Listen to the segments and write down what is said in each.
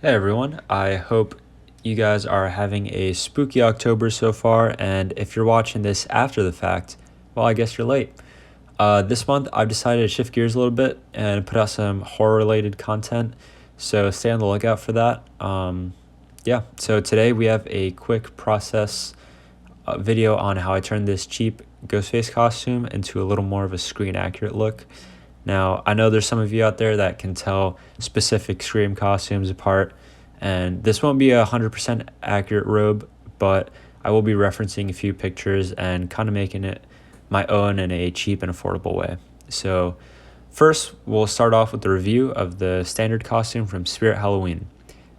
Hey everyone, I hope you guys are having a spooky October so far, and if you're watching this after the fact, well, I guess you're late. This month I've decided to shift gears a little bit and put out some horror related content, so stay on the lookout for that. So today we have a quick process video on how I turned this cheap Ghostface costume into a little more of a screen accurate look. Now, I know there's some of you out there that can tell specific Scream costumes apart, and this won't be 100% accurate Robe, but I will be referencing a few pictures and kind of making it my own in a cheap and affordable way. So, first, we'll start off with the review of the standard costume from Spirit Halloween.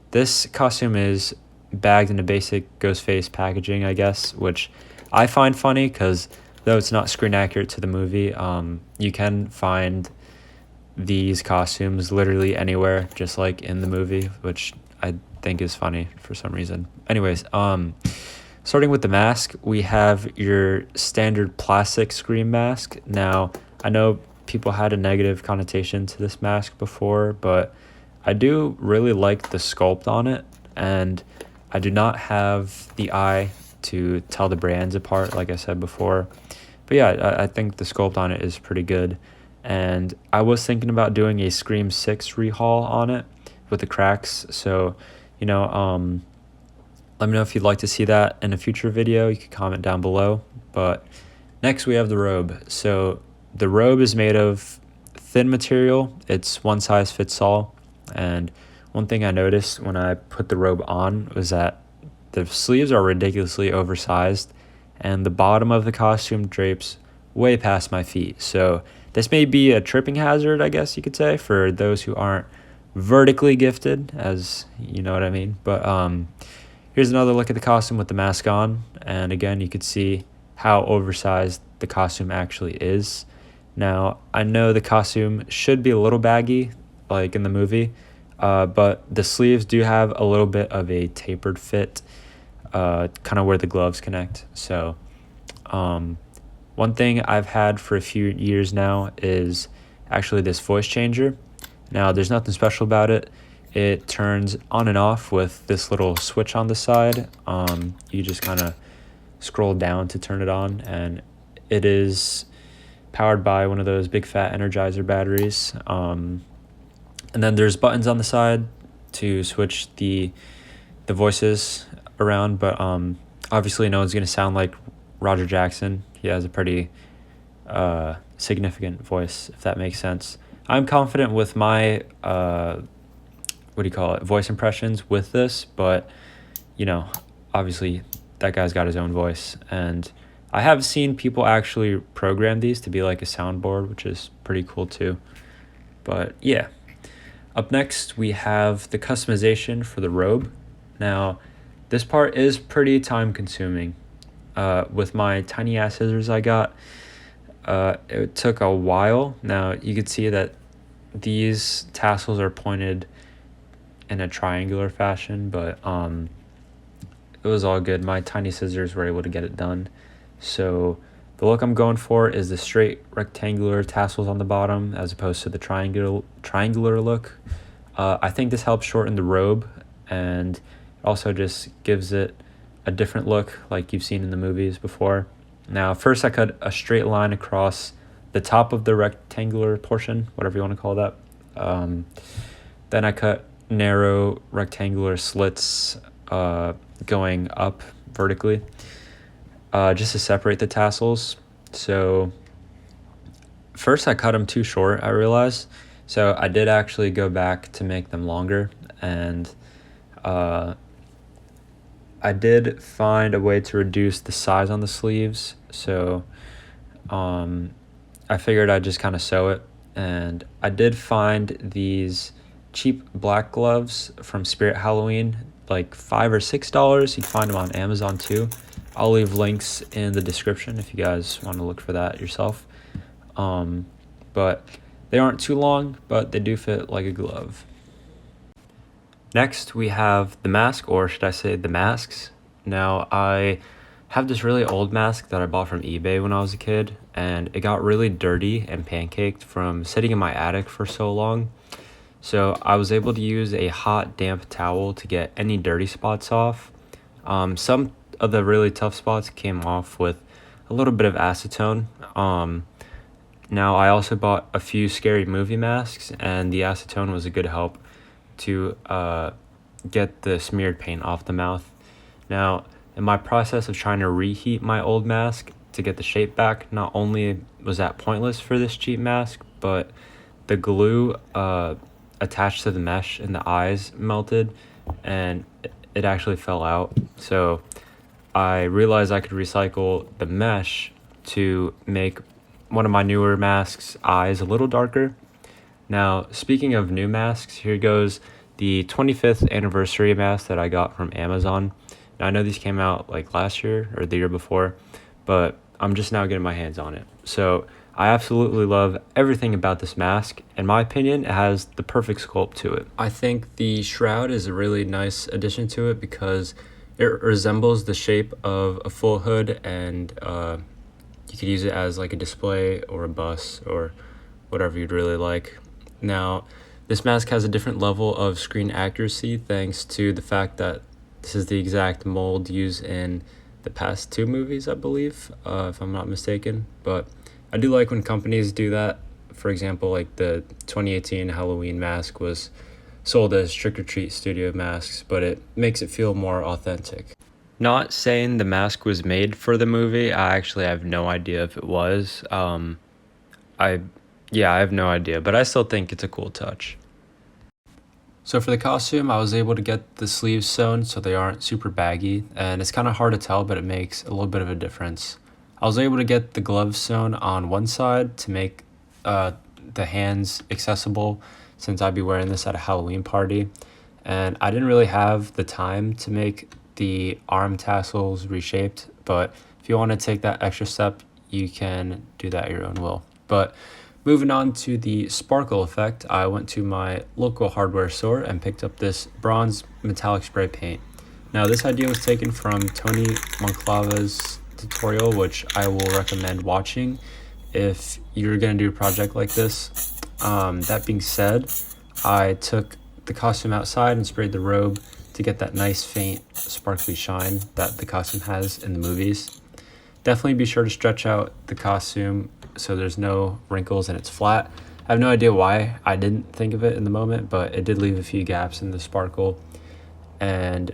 This costume is bagged in a basic Ghostface packaging, I guess, which I find funny because though it's not screen accurate to the movie, you can find these costumes literally anywhere, just like in the movie, which I think is funny for some reason. Anyways, starting with the mask, we have your standard plastic Scream mask. Now, I know people had a negative connotation to this mask before, but I do really like the sculpt on it, and I do not have the eye to tell the brands apart, like I said before. But yeah, I think the sculpt on it is pretty good. And I was thinking about doing a Scream 6 rehaul on it with the cracks. So, let me know if you'd like to see that in a future video. You can comment down below. But next we have the robe. So the robe is made of thin material. It's one size fits all. And one thing I noticed when I put the robe on was that the sleeves are ridiculously oversized, and the bottom of the costume drapes way past my feet. So this may be a tripping hazard, I guess you could say, for those who aren't vertically gifted, as you know what I mean. But here's another look at the costume with the mask on, and again, you could see how oversized the costume actually is. Now, I know the costume should be a little baggy, like in the movie, but the sleeves do have a little bit of a tapered fit, kind of where the gloves connect. So one thing I've had for a few years now is actually this voice changer. Now, there's nothing special about it. It turns on and off with this little switch on the side. You just kind of scroll down to turn it on, and it is powered by one of those big fat Energizer batteries. And then there's buttons on the side to switch the voices around, but obviously no one's going to sound like Roger Jackson. He has a pretty significant voice, if that makes sense. I'm confident with my voice impressions with this, but obviously that guy's got his own voice, and I have seen people actually program these to be like a soundboard, which is pretty cool too. But yeah, up next we have the customization for the robe. Now, this part is pretty time consuming. With my tiny ass scissors I got, it took a while. Now you could see that these tassels are pointed in a triangular fashion, but it was all good. My tiny scissors were able to get it done. So the look I'm going for is the straight rectangular tassels on the bottom as opposed to the triangular look. I think this helps shorten the robe, and also just gives it a different look like you've seen in the movies before. Now, first I cut a straight line across the top of the rectangular portion, whatever you want to call that. Then I cut narrow rectangular slits going up vertically, just to separate the tassels. So first I cut them too short, I realized. So I did actually go back to make them longer, and I did find a way to reduce the size on the sleeves. So I figured I'd just kind of sew it, and I did find these cheap black gloves from Spirit Halloween, like $5 or $6. You can find them on Amazon too. I'll leave links in the description if you guys want to look for that yourself. But they aren't too long, but they do fit like a glove. Next, we have the mask, or should I say the masks. Now, I have this really old mask that I bought from eBay when I was a kid, and it got really dirty and pancaked from sitting in my attic for so long. So I was able to use a hot, damp towel to get any dirty spots off. Some of the really tough spots came off with a little bit of acetone. Now, I also bought a few scary movie masks, and the acetone was a good help to get the smeared paint off the mouth. Now, in my process of trying to reheat my old mask to get the shape back, not only was that pointless for this cheap mask, but the glue attached to the mesh in the eyes melted and it actually fell out. So I realized I could recycle the mesh to make one of my newer masks' eyes a little darker. Now, speaking of new masks, here goes the 25th anniversary mask that I got from Amazon. Now, I know these came out like last year or the year before, but I'm just now getting my hands on it. So I absolutely love everything about this mask. In my opinion, it has the perfect sculpt to it. I think the shroud is a really nice addition to it because it resembles the shape of a full hood, and you could use it as like a display or a bus or whatever you'd really like. Now, this mask has a different level of screen accuracy thanks to the fact that this is the exact mold used in the past two movies, I believe, if I'm not mistaken. But I do like when companies do that. For example, like the 2018 Halloween mask was sold as Trick or Treat Studio masks, but it makes it feel more authentic. Not saying the mask was made for the movie. I actually have no idea if it was. I have no idea, but I still think it's a cool touch. So for the costume, I was able to get the sleeves sewn so they aren't super baggy, and it's kind of hard to tell, but it makes a little bit of a difference. I was able to get the gloves sewn on one side to make the hands accessible since I'd be wearing this at a Halloween party, and I didn't really have the time to make the arm tassels reshaped, but if you want to take that extra step, you can do that at your own will. But moving on to the sparkle effect, I went to my local hardware store and picked up this bronze metallic spray paint. Now, this idea was taken from Tony Monclava's tutorial, which I will recommend watching if you're going to do a project like this. That being said, I took the costume outside and sprayed the robe to get that nice faint sparkly shine that the costume has in the movies. Definitely be sure to stretch out the costume so there's no wrinkles and it's flat. I have no idea why I didn't think of it in the moment, but it did leave a few gaps in the sparkle, and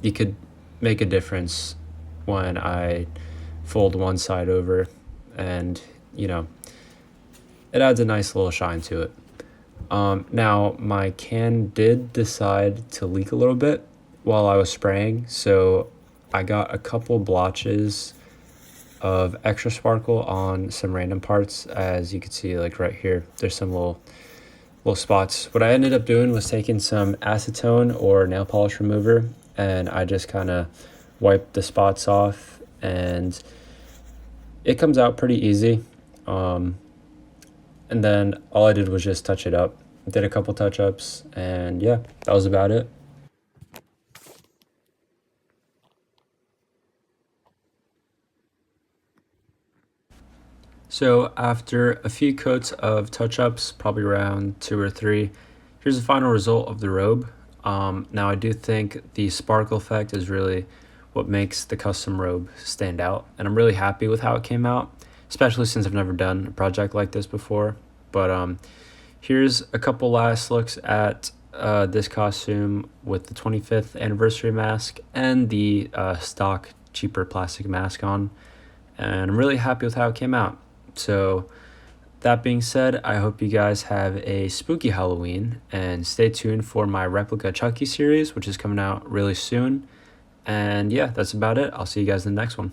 you could make a difference when I fold one side over, and it adds a nice little shine to it. Now, my can did decide to leak a little bit while I was spraying, so I got a couple blotches of extra sparkle on some random parts. As you can see, like right here, there's some little spots. What I ended up doing was taking some acetone or nail polish remover, and I just kind of wiped the spots off, and it comes out pretty easy. And then all I did was just touch it up. Did a couple touch-ups, and yeah, that was about it. So after a few coats of touch-ups, probably around 2 or 3, here's the final result of the robe. Now, I do think the sparkle effect is really what makes the custom robe stand out, and I'm really happy with how it came out, especially since I've never done a project like this before. But here's a couple last looks at this costume with the 25th anniversary mask and the stock cheaper plastic mask on, and I'm really happy with how it came out. So that being said, I hope you guys have a spooky Halloween, and stay tuned for my replica Chucky series, which is coming out really soon. And yeah, that's about it. I'll see you guys in the next one.